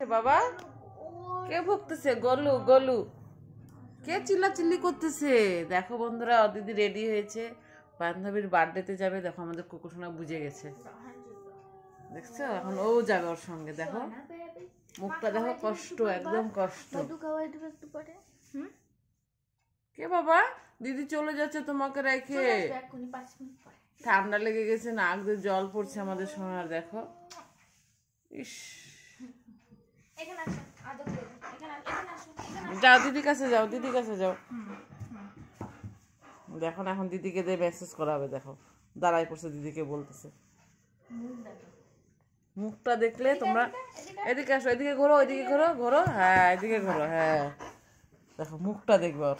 বাবা কে ভুগতেছে? গলু গলু কে চিল্লাচিল্লি করতেছে? দেখো বন্ধুরা, দিদি রেডি হয়েছে, বান্ধবীর বার্থডেতে যাবে। দেখো আমাদের কুকুরসোনা বুঝে গেছে, দেখছো? এখন ও যাবে ওর সঙ্গে। দেখো মুখটা দেখো, কষ্ট, একদম কষ্ট। কে বাবা? দিদি চলে যাচ্ছে তোমাকে রেখে। ঠান্ডা লেগে গেছে, নাক দিয়ে জল পড়ছে আমাদের সোনার। দেখো ইস, যাও দিদির কাছে যাও, দিদির কাছে যাও। দেখো না, এখন দিদিকে দিয়ে মেসেজ করাবে। দেখো দাঁড়াই পড়ছে, দিদিকে বলতেছে। মুখটা দেখলে তোমরা, এদিকে আসো, এদিকে ঘোরো, ওইদিকে ঘোরো, ঘোরো, হ্যাঁ এদিকে ঘোরো, হ্যাঁ দেখো মুখটা দেখবে ওর।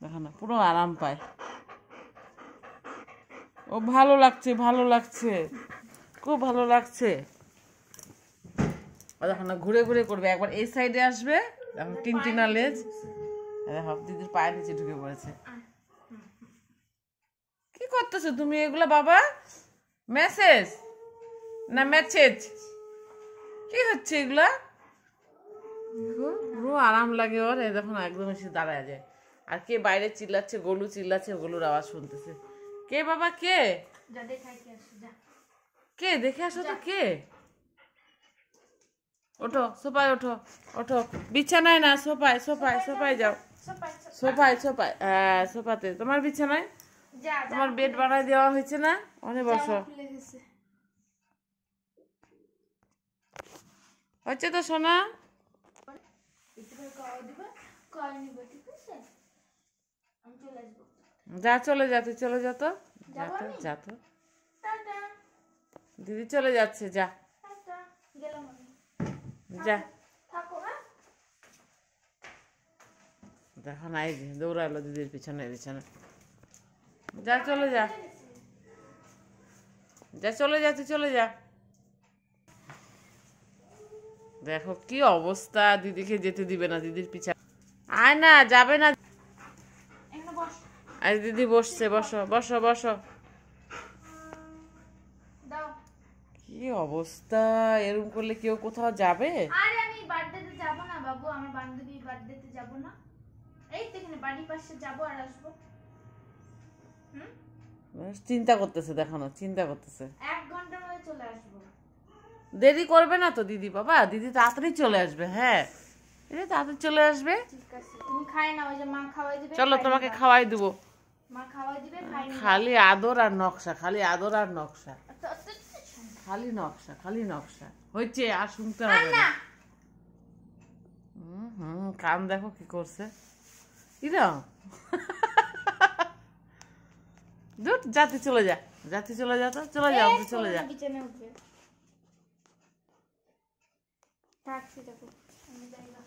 দেখো না, পুরো আরাম পায় ও। ভালো লাগছে, ভালো লাগছে, খুব ভালো লাগছে। দেখো না, ঘুরে ঘুরে করবে। একবার এই সাইডে আসবে, এখন টিনটিনা লেজ। দেখো দিদির পায়ের নিচে ঢুকে পড়েছে। কি করতেছো তুমি এগুলা বাবা? মেসেজ না মেসেজ? কি হচ্ছে এগুলা? পুরো আরাম লাগে ওর। দেখুন একদম এসে দাঁড়ায় যায়। আর কে বাইরে চিল্লাচ্ছে? গলু চিল্লাচ্ছে, গলুর আওয়াজ শুনতেছে। কে বাবা? কে কে দেখে আসো তো। কে? ওঠো সোফায়, ওঠো ওঠো, বিছানায় না, সোফায়, সোফায়, সোফায় যাও, সোফায়, সোফায়, হ্যাঁ সোফাতে। তোমার বিছানায়, তোমার বেড বানায় দেওয়া হয়েছে না? অনেক বসো, হচ্ছে তো সোনা। যা চলে যা, তুই চলে যা তো, যা তো, যা তো। দিদি চলে যাচ্ছে, যা যা। দেখো না, এই যে দৌড়ালো দিদির পিছনে পিছনে। যা চলে যা, যা চলে যা, তুই চলে যা। দেখো কি অবস্থা, দিদিকে যেতে দিবে না, দিদির পিছনে। আয় না, যাবে না। আজ দিদি বসছে, বসো বসো বসো। কি অবস্থা, এরকম করলে কেউ কোথাও যাবে? আরে আমি বার্থডেতে যাব না বাবু, আমার বান্ধবীর বার্থডেতে যাব না। এই তো এখানে বাড়ির পাশে যাব আর আসব। চিন্তা করতেছে, দেখো না চিন্তা করতেছে। 1 ঘন্টার মধ্যে চলে আসব। দেরি করবে না তো দিদি বাবা? দিদি তাড়াতাড়ি চলে আসবে। হ্যাঁ দিদি তাড়াতাড়ি চলে আসবে। ঠিক আছে, তুমি খাই না, ওই যে মা খাওয়াই দিবে। চলো তোমাকে খাওয়াই দেবো। মা খাওয়াই দিবে, খাই না। খালি আদর আর নকশা, খালি আদর আর নকশা, খালি নকশা, খালি নকশা। হয়েছে, আর শুনতে হবে না। কান দেখো কি করছে। ইরা দুট, যাতে চলে যা, যাতে চলে যা, তো চলে যাও, চলে যা। বিছানায় উঠবে। থাকছি দেখো, আমি যাই না।